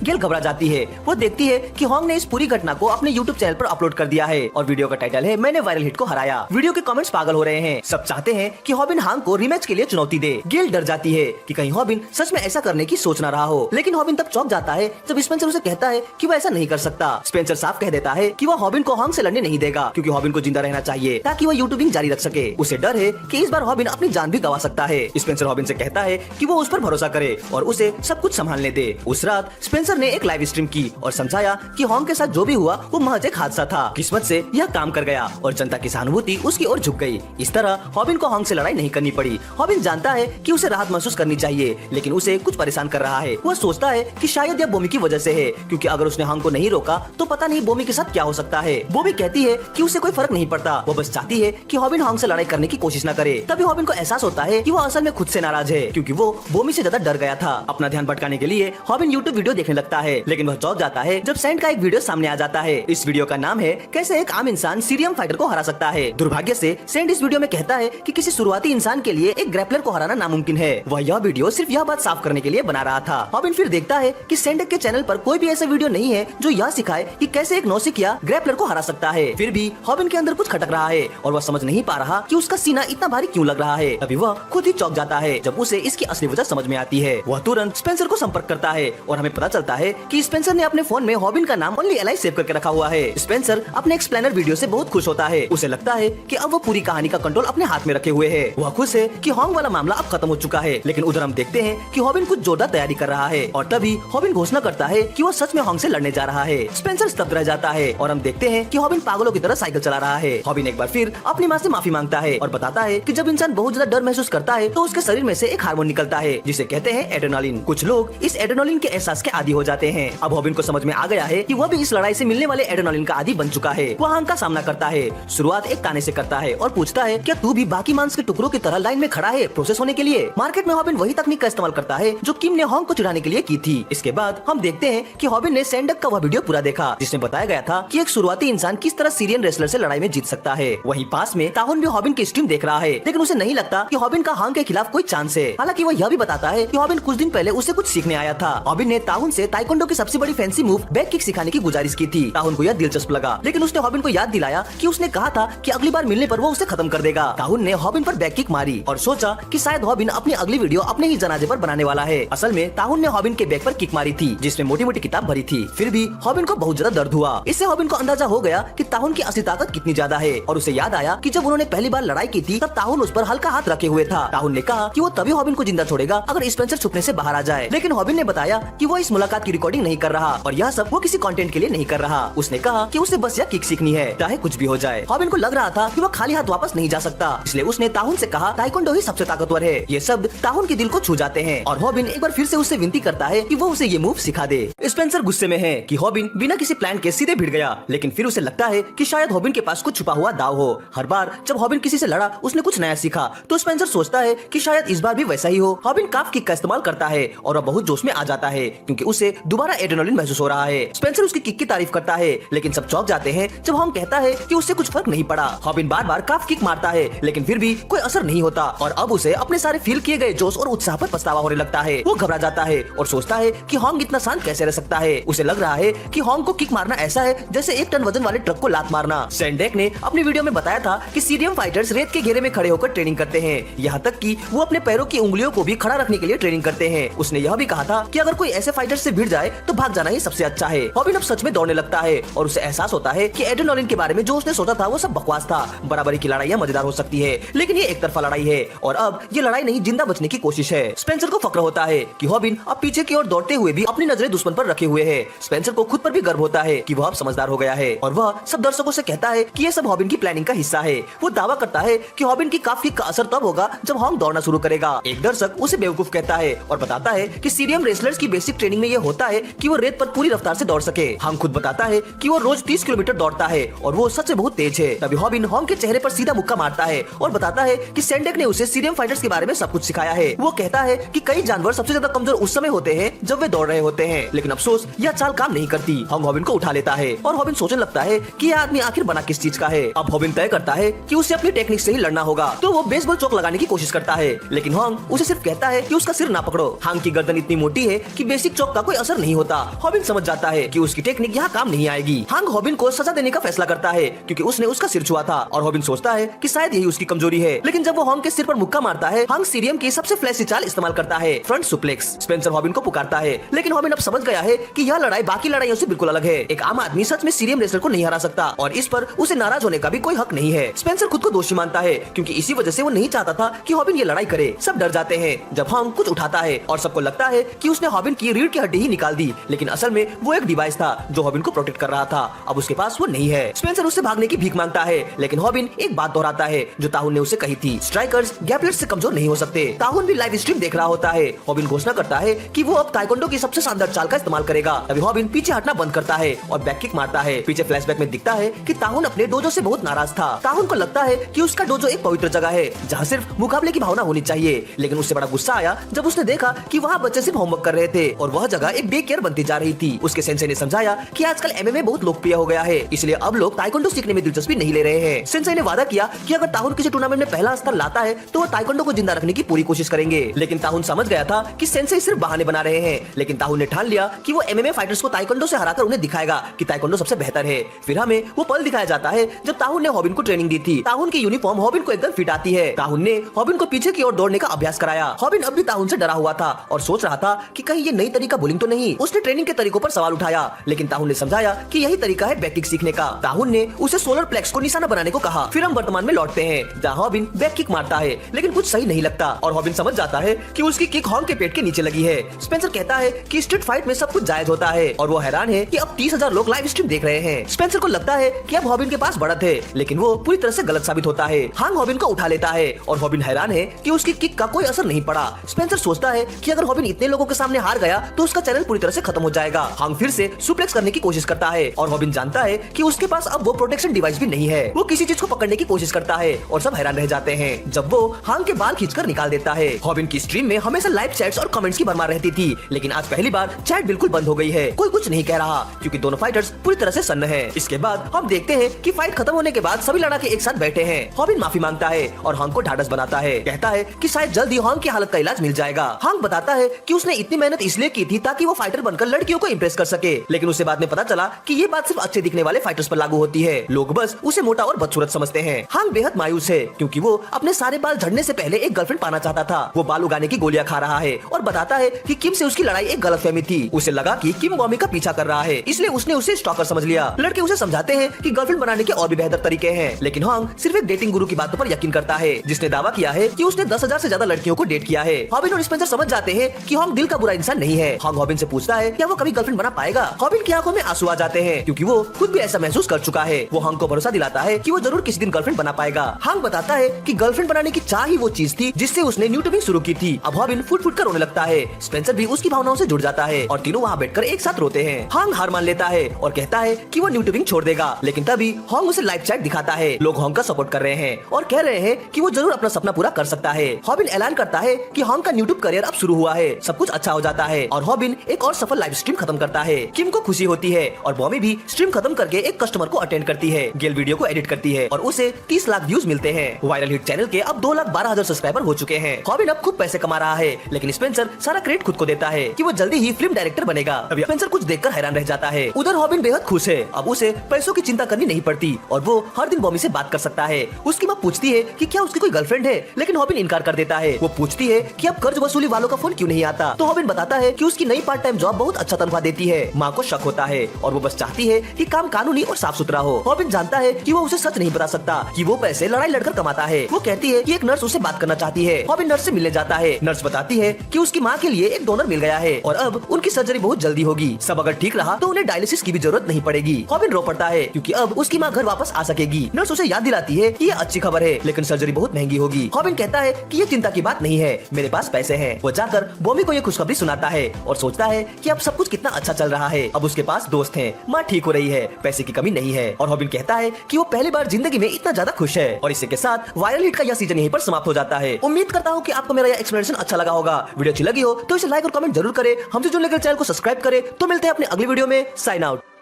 गेल घबरा जाती है। वो देखती है कि होंग ने इस पूरी घटना को अपने यूट्यूब चैनल पर अपलोड कर दिया है और वीडियो का टाइटल है मैंने वायरल हिट को हराया। वीडियो के कमेंट्स पागल हो रहे हैं। सब चाहते हैं कि हॉबिन हांग को रीमैच के लिए चुनौती दे। गेल डर जाती है कि कहीं हॉबिन सच में ऐसा करने की सोच ना रहा हो, लेकिन हॉबिन तब चौंक जाता है जब स्पेंसर उसे कहता है कि वो ऐसा नहीं कर सकता। स्पेंसर साफ कह देता है कि वो हॉबिन को हांग से लड़ने नहीं देगा, क्योंकि हॉबिन को जिंदा रहना चाहिए ताकि वो यूट्यूबिंग जारी रख सके। उसे डर है कि इस बार हॉबिन अपनी जान भी गंवा सकता है। स्पेंसर हॉबिन से कहता है कि वो उस पर भरोसा करे और उसे सब कुछ संभालने दे। उस रात स्पेंसर ने एक लाइव स्ट्रीम की और समझाया कि हॉंग के साथ जो भी हुआ वो महज एक हादसा था। किस्मत से यह काम कर गया और जनता की सहानुभूति उसकी ओर झुक गई। इस तरह हॉबिन को हॉंग से लड़ाई नहीं करनी पड़ी। हॉबिन जानता है कि उसे राहत महसूस करनी चाहिए, लेकिन उसे कुछ परेशान कर रहा है। वह सोचता है कि शायद यह बोमी की वजह से है, क्योंकि अगर उसने हॉंग को नहीं रोका तो पता नहीं बोमी के साथ क्या हो सकता है। बोमी कहती है कि उसे कोई फर्क नहीं पड़ता, वो बस चाहती है कि हॉबिन हॉंग से लड़ाई करने की कोशिश न करे। तभी हॉबिन को एहसास होता है कि वो असल में खुद से नाराज है, क्योंकि वो बोमी से ज्यादा डर गया था। अपना ध्यान भटकाने के लिए हॉबिन यूट्यूब वीडियो देखने लगता है, लेकिन वह चौंक जाता है जब सैंड का एक वीडियो सामने आ जाता है। इस वीडियो का नाम है कैसे एक आम इंसान सीरियम फाइटर को हरा सकता है। दुर्भाग्य से सैंड इस वीडियो में कहता है कि किसी शुरुआती इंसान के लिए एक ग्रैपलर को हराना नामुमकिन है। वह यह वीडियो सिर्फ यह बात साफ करने के लिए बना रहा था। हॉबिन फिर देखता है कि सैंड के चैनल पर कोई भी ऐसा वीडियो नहीं है जो यह सिखाए कि कैसे एक नौसिखिया ग्रैपलर को हरा सकता है। फिर भी हॉबिन के अंदर कुछ खटक रहा है और वह समझ नहीं पा रहा कि उसका सीना इतना भारी क्यों लग रहा है। अभी वह खुद ही चौंक जाता है जब उसे इसकी असली वजह समझ में आती है। वह तुरंत स्पेंसर को संपर्क करता है और हमें पता चलता है कि स्पेंसर ने अपने फोन में हॉबिन का नाम ओनली एलाई सेव करके रखा हुआ है। स्पेंसर अपने एक्सप्लेनर वीडियो से बहुत खुश होता है। उसे लगता है कि अब वो पूरी कहानी का कंट्रोल अपने हाथ में रखे हुए है। वह खुश है कि हॉंग वाला मामला अब खत्म हो चुका है, लेकिन उधर हम देखते हैं कि हॉबिन कुछ जोरदार तैयारी कर रहा है और तभी हॉबिन घोषणा करता है कि वो सच में हॉंग से लड़ने जा रहा है। स्पेंसर स्तब्ध रह जाता है और हम देखते हैं कि हॉबिन पागलों की तरह साइकिल चला रहा है। हॉबिन एक बार फिर अपनी माँ से माफी मांगता है और बताता है कि जब इंसान बहुत ज्यादा डर महसूस करता है तो उसके शरीर में से एक हार्मोन निकलता है जिसे कहते हैं एड्रेनालिन। कुछ लोग इस एड्रेनालिन के एहसास के आदी हो जाते हैं। अब हॉबिन को समझ में आ गया है कि वह भी इस लड़ाई से मिलने वाले एड्रेनालिन का आदी बन चुका है। वह हांग का सामना करता है। शुरुआत एक ताने से करता है और पूछता है क्या तू भी बाकी मांस के टुकड़ों की तरह लाइन में खड़ा है प्रोसेस होने के लिए। मार्केट में हॉबिन वही तकनीक का इस्तेमाल करता है जो किम ने हॉंग को चिढ़ाने के लिए की थी। इसके बाद हम देखते हैं कि हॉबिन ने सैंडक का वह वीडियो पूरा देखा जिसमें बताया गया था कि एक शुरुआती इंसान किस तरह सीरियन रेसलर से लड़ाई में जीत सकता है। वहीं पास में ताहुन भी हॉबिन की स्ट्रीम देख रहा है, लेकिन उसे नहीं लगता कि हॉबिन का हांग के खिलाफ कोई चांस है। हालांकि वह यह भी बताता है कि हॉबिन कुछ दिन पहले उसे कुछ सीखने आया था। हॉबिन ने ताहुन से ताइक्वांडो की सबसे बड़ी फैंसी मूव बैक किक सिखाने की गुजारिश की थी। ताहुन को यह दिलचस्प लगा, लेकिन उसने हॉबिन को याद दिलाया कि उसने कहा था कि अगली बार मिलने पर वो उसे खत्म कर देगा। ताहुन ने हॉबिन पर बैक किक मारी और सोचा कि शायद हॉबिन अपनी अगली वीडियो अपने ही जनाजे पर बनाने वाला है। असल में ताहुन ने हॉबिन के बैक पर किक मारी थी जिसमें मोटी मोटी किताब भरी थी। फिर भी हॉबिन को बहुत ज्यादा दर्द हुआ। इससे हॉबिन को अंदाजा हो गया कि ताहुन की असली ताकत कितनी ज्यादा है और उसे याद आया कि जब उन्होंने पहली बार लड़ाई की थी तब ताहुन उस पर हल्का हाथ रखे हुए था। ताहुन ने कहा कि वो तभी हॉबिन को जिंदा छोड़ेगा अगर स्पेंसर छुपने से बाहर आ जाए, लेकिन हॉबिन ने बताया कि वो इस मुलाकात की रिकॉर्डिंग नहीं कर रहा और यह सब वो किसी कंटेंट के लिए नहीं कर रहा। उसने कहा कि उसे बस यह किक सीखनी है चाहे कुछ भी हो जाए। हॉबिन को लग रहा था कि वो खाली हाथ वापस नहीं जा सकता, इसलिए उसने ताहुन से कहा ताइक्वांडो ही सबसे ताकतवर है। ये शब्द ताहुन के दिल को छू जाते हैं और हॉबिन एक बार फिर से उससे विनती करता है कि वो उसे ये मूव सिखा दे। स्पेंसर गुस्से में है कि हॉबिन बिना किसी प्लान के सीधे भिड़ गया, लेकिन फिर उसे लगता है कि शायद हॉबिन के पास कुछ छुपा हुआ दाव हो। हर बार जब हॉबिन किसी से लड़ा उसने कुछ नया सीखा, तो स्पेंसर सोचता है कि शायद इस बार भी वैसा ही हो। हॉबिन काफ किक का इस्तेमाल करता है और वह बहुत जोश में आ जाता है क्योंकि उसे दोबारा एड्रेनालिन महसूस हो रहा है। स्पेंसर उसकी किक की तारीफ करता है, लेकिन सब चौंक जाते हैं जब हॉंग कहता है कि उससे कुछ फर्क नहीं पड़ा। हॉबिन बार बार काफ किक मारता है, लेकिन फिर भी कोई असर नहीं होता और अब उसे अपने सारे फील किए गए जोश और उत्साह पर पछतावा होने लगता है। वो घबरा जाता है और सोचता है कि हॉंग इतना शांत कैसे रह सकता है। उसे लग रहा है कि हॉंग को किक मारना ऐसा है जैसे 1 टन वजन वाले ट्रक को लात मारना। सैंडेक ने अपनी वीडियो में बताया था कि सीरियम फाइटर्स रेत के घेरे में खड़े होकर ट्रेनिंग करते हैं, यहाँ तक कि वो अपने पैरों की उंगलियों को भी खड़ा रखने के लिए ट्रेनिंग करते हैं। उसने यह भी कहा था कि अगर कोई ऐसे फाइटर से भिड़ जाए तो भाग जाना ही सबसे अच्छा है। हॉबिन अब सच में दौड़ने लगता है और उसे एहसास होता है कि एड्रेनालिन के बारे में जो उसने सोचा था वो सब बकवास था। बराबरी की लड़ाइयाँ मजेदार हो सकती है, लेकिन ये एक तरफा लड़ाई है और अब ये लड़ाई नहीं जिंदा बचने की कोशिश है। स्पेंसर को फक्र होता है कि हॉबिन अब पीछे की ओर दौड़ते हुए भी अपनी नजरें दुश्मन पर रखे हुए है। स्पेंसर को खुद पर भी गर्व होता है कि वह अब समझदार हो गया है और वह सब दर्शकों से कहता है कि ये सब हॉबिन की प्लानिंग का हिस्सा है। वो दावा करता है कि हॉबिन की काफ किक का असर तब होगा जब हॉंग दौड़ना शुरू करेगा। एक दर्शक उसे बेवकूफ कहता है और बताता है कि सीरियम रेसलर्स की बेसिक ट्रेनिंग में ये होता है कि वो रेत पर पूरी रफ्तार से दौड़ सके। हॉंग खुद बताता है कि वो रोज 30 किलोमीटर दौड़ता है और वो सच में बहुत तेज है। तभी हॉबिन हॉंग के चेहरे पर सीधा मुक्का मारता है और बताता है कि सैंडेक ने उसे सीरियम फाइटर्स के बारे में सब कुछ सिखाया है। वो कहता है कि कई जानवर सबसे ज्यादा कमजोर उस समय होते हैं जब वे दौड़ रहे होते हैं, लेकिन अफसोस यह चाल काम नहीं करती। हॉंग हॉबिन को उठा लेता है और हॉबिन सोचने लगता है कि यह आदमी आखिर बना किस चीज का है। अब हॉबिन तय करता है कि उसे अपनी टेक्निक से ही लड़ना होगा, तो वो बेसबॉल चौक लगाने की कोशिश करता है, लेकिन हॉंग उसे सिर्फ कहता है कि उसका सिर ना पकड़ो। हांग की गर्दन इतनी मोटी है कि बेसिक चौक का कोई कोई असर नहीं होता। हॉबिन समझ जाता है कि उसकी टेक्निक यहाँ काम नहीं आएगी। हांग हॉबिन को सजा देने का फैसला करता है क्योंकि उसने उसका सिर छुआ था और हॉबिन सोचता है कि शायद यही उसकी कमजोरी है। लेकिन जब वो हांग के सिर पर मुक्का मारता है, हांग सीरियम की सबसे फ्लैशी चाल इस्तेमाल करता है, फ्रंट सुप्लेक्स। स्पेंसर हॉबिन को पुकारता है, लेकिन हॉबिन अब समझ गया है कि यह लड़ाई बाकी लड़ाइयों से बिल्कुल अलग है। एक आम आदमी सच में सीरियम रेसलर को नहीं हरा सकता और इस पर उसे नाराज होने का भी कोई हक नहीं है। स्पेंसर खुद को दोषी मानता है क्योंकि इसी वजह से वो नहीं चाहता था कि हॉबिन ये लड़ाई करे। सब डर जाते हैं जब हांग कुछ उठाता है और सबको लगता है कि उसने हॉबिन की रीढ़ की हड्डी ही निकाल दी, लेकिन असल में वो एक डिवाइस था जो हॉबिन को प्रोटेक्ट कर रहा था। अब उसके पास वो नहीं है। स्पेंसर उससे भागने की भीख मांगता है, लेकिन हॉबिन एक बात दोहराता है जो ताहुन ने उसे कही थी, स्ट्राइकर्स गैपलेट से कमजोर नहीं हो सकते। ताहुन भी लाइव स्ट्रीम देख रहा होता है। हॉबिन घोषणा करता है कि वो अब ताइक्वांडो की सबसे शानदार चाल का इस्तेमाल करेगा। अभी हॉबिन पीछे हटना बंद करता है और बैक किक मारता है। पीछे फ्लैशबैक में दिखता है कि ताहुन अपने डोजो से बहुत नाराज था। ताहुन को लगता है कि उसका डोजो एक पवित्र जगह है जहाँ सिर्फ मुकाबले की भावना होनी चाहिए, लेकिन उससे बड़ा गुस्सा आया जब उसने देखा कि वहाँ बच्चे सिर्फ होमवर्क कर रहे थे और वह जगह एक डे केयर बनती जा रही थी। उसके सेंसेई ने समझाया कि आजकल एमएमए बहुत लोकप्रिय हो गया है, इसलिए अब लोग ताइक्वांडो सीखने में दिलचस्पी नहीं ले रहे हैं। सेंसेई ने वादा किया कि अगर ताहुन किसी टूर्नामेंट में पहला स्थान लाता है तो वो ताइक्वांडो को जिंदा रखने की पूरी कोशिश करेंगे। लेकिन ताहुन समझ गया था कि सेंसेई सिर्फ बहाने बना रहे हैं, लेकिन ताहुन ने ठान लिया कि वो एमएमए फाइटर्स को ताइक्वांडो से हराकर उन्हें दिखाएगा कि ताइक्वांडो सबसे बेहतर है। फिर हमें वो पल दिखाया जाता है जब ताहुन ने हॉबिन को ट्रेनिंग दी थी। ताहुन की यूनिफॉर्म हॉबिन को एकदम फिट आती है। ताहुन ने हॉबिन को पीछे की ओर दौड़ने का अभ्यास कराया। हॉबिन अब भी ताहुन से डरा हुआ था और सोच रहा था कि कहीं ये नई तरीका बुलिंग तो नहीं। उसने ट्रेनिंग के तरीकों पर सवाल उठाया, लेकिन ताहुन ने समझाया कि यही तरीका है बैक किक सीखने का। ताहुन ने उसे सोलर प्लेक्स को निशाना बनाने को कहा। फिर हम वर्तमान में लौटते हैं जहाँ हॉबिन बैक किक मारता है, लेकिन कुछ सही नहीं लगता और हॉबिन समझ जाता है कि उसकी किक हांग के पेट के नीचे लगी है। स्पेंसर कहता है कि स्ट्रीट फाइट में सब कुछ जायज होता है और वो हैरान है कि अब 30,000 लोग लाइव स्ट्रीम देख रहे हैं। स्पेंसर को लगता है कि अब हॉबिन के पास बढ़त है, लेकिन वो पूरी तरह से गलत साबित होता है। हांग हॉबिन को उठा लेता है और हॉबिन हैरान है कि उसकी किक का कोई असर नहीं पड़ा। स्पेंसर सोचता है कि अगर हॉबिन इतने लोगों के सामने हार गया तो उसका चैनल पूरी तरह से खत्म हो जाएगा। हांग फिर से सुप्लेक्स करने की कोशिश करता है और हॉबिन जानता है कि उसके पास अब वो प्रोटेक्शन डिवाइस भी नहीं है। वो किसी चीज को पकड़ने की कोशिश करता है और सब हैरान रह जाते हैं जब वो हांग के बाल खींचकर निकाल देता है। हॉबिन की स्ट्रीम में हमेशा लाइव चैट्स और कमेंट्स की भरमार रहती थी, लेकिन आज पहली बार चैट बिल्कुल बंद हो गई है। कोई कुछ नहीं कह रहा क्योंकि दोनों फाइटर्स पूरी तरह से सन्न हैं। इसके बाद हम देखते हैं कि फाइट खत्म होने के बाद सभी लड़ाके एक साथ बैठे हैं। हॉबिन माफी मांगता है और हांग को ढाढ़स बनाता है, कहता है कि शायद जल्द ही हांग की हालत का इलाज मिल जाएगा। हांग बताता है कि उसने इतनी मेहनत इसलिए की थी ताकि वो फाइटर बनकर लड़कियों को इम्प्रेस कर सके, लेकिन उसे बाद में पता चला कि ये बात सिर्फ अच्छे दिखने वाले फाइटर्स पर लागू होती है। लोग बस उसे मोटा और बदसूरत समझते हैं। हांग बेहद मायूस है क्योंकि वो अपने सारे बाल झड़ने से पहले एक गर्लफ्रेंड पाना चाहता था। वो बाल उगाने की गोलियां खा रहा है और बताता है कि किम से उसकी लड़ाई एक गलतफहमी थी। उसे लगा कि किम बॉमी का पीछा कर रहा है, इसलिए उसने उसे स्टॉकर समझ लिया। लड़के उसे समझाते हैं कि गर्लफ्रेंड बनाने के और भी बेहतर तरीके हैं, लेकिन हांग सिर्फ एक डेटिंग गुरु की बातों पर यकीन करता है जिसने दावा किया है कि उसने 10,000 से ज्यादा लड़कियों को डेट किया है। हॉबिन और स्पेंसर समझ जाते हैं कि हांग दिल का बुरा इंसान नहीं है। हांग हॉबिन से पूछता है क्या वो कभी गर्लफ्रेंड बना पाएगा। हॉबिन की आंखों में आंसू आ जाते हैं क्योंकि वो खुद भी ऐसा महसूस कर चुका है। वो हांग को भरोसा दिलाता है कि वो जरूर किसी दिन गर्लफ्रेंड बना पाएगा। हांग बताता है कि गर्लफ्रेंड बनाने की चाह ही वो चीज थी जिससे उसने यूट्यूबिंग शुरू की थी। अब हॉबिन फुट फुट कर रोने लगता है। स्पेंसर भी उसकी भावनाओं से जुड़ जाता है और तीनों वहाँ बैठकर एक साथ रोते हैं। हांग हार मान लेता है और कहता है कि वो यूट्यूबिंग छोड़ देगा, लेकिन तभी हांग उसे लाइव चैट दिखाता है। लोग हांग का सपोर्ट कर रहे हैं और कह रहे हैं कि वो जरूर अपना सपना पूरा कर सकता है। हॉबिन ऐलान करता है कि हांग का यूट्यूब करियर अब शुरू हुआ है, सब कुछ अच्छा हो जाता है और हॉबिन एक और सफल लाइव स्ट्रीम खत्म करता है। किम को खुशी होती है और बॉमी भी स्ट्रीम खत्म करके एक कस्टमर को अटेंड करती है। गेल वीडियो को एडिट करती है और उसे 30 लाख व्यूज मिलते हैं। वायरल हिट चैनल के अब 2,12,000 सब्सक्राइबर हो चुके हैं। हॉबिन अब खूब पैसे कमा रहा है, लेकिन स्पेंसर सारा क्रेडिट खुद को देता है कि वो जल्दी ही फिल्म डायरेक्टर बनेगा। अब स्पेंसर कुछ देखकर हैरान रह जाता है। उधर हॉबिन बेहद खुश है, अब उसे पैसों की चिंता करनी नहीं पड़ती और वो हर दिन बॉमी से बात कर सकता है। उसकी माँ पूछती है कि क्या उसकी कोई गर्लफ्रेंड है, लेकिन हॉबिन इनकार कर देता है। वो पूछती है कि अब कर्ज वसूली वालों का फोन क्यों नहीं आता, तो हॉबिन बताता है कि उसकी नई पार्ट टाइम जॉब बहुत अच्छा तनख्वाह देती है। माँ को शक होता है और वो बस चाहती है कि काम कानूनी और साफ सुथरा हो। हॉबिन जानता है कि वो उसे सच नहीं बता सकता कि वो पैसे लड़ाई लड़कर कमाता है। वो कहती है कि एक नर्स उसे बात करना चाहती है। हॉबिन नर्स से मिलने जाता है। नर्स बताती है कि उसकी माँ के लिए एक डोनर मिल गया है और अब उनकी सर्जरी बहुत जल्दी होगी। सब अगर ठीक रहा तो उन्हें डायलिसिस की भी जरूरत नहीं पड़ेगी। हॉबिन रो पड़ता है क्योंकि अब उसकी माँ घर वापस आ सकेगी। नर्स उसे याद दिलाती है कि ये अच्छी खबर है, लेकिन सर्जरी बहुत महंगी होगी। हॉबिन कहता है कि ये चिंता की बात नहीं है, मेरे पास पैसे हैं। वो जाकर बॉमी को ये खुशखबरी सुनाता है और सोचता है कि अब सब कुछ कितना अच्छा चल रहा है। अब उसके पास दोस्त हैं, माँ ठीक हो रही है, पैसे की कमी नहीं है और हॉबिन कहता है कि वो पहली बार जिंदगी में इतना ज्यादा खुश है। और इसी के साथ वायरल हिट का यह सीजन यहीं पर समाप्त हो जाता है। उम्मीद करता हूँ कि आपको मेरा यह एक्सप्लेनेशन अच्छा लगा होगा। वीडियो अच्छी लगी हो तो इसे लाइक और कमेंट जरूर करें। हमसे जुड़ने के लिए चैनल को सब्सक्राइब करें। तो मिलते हैं अपने अगली वीडियो में। Sign out.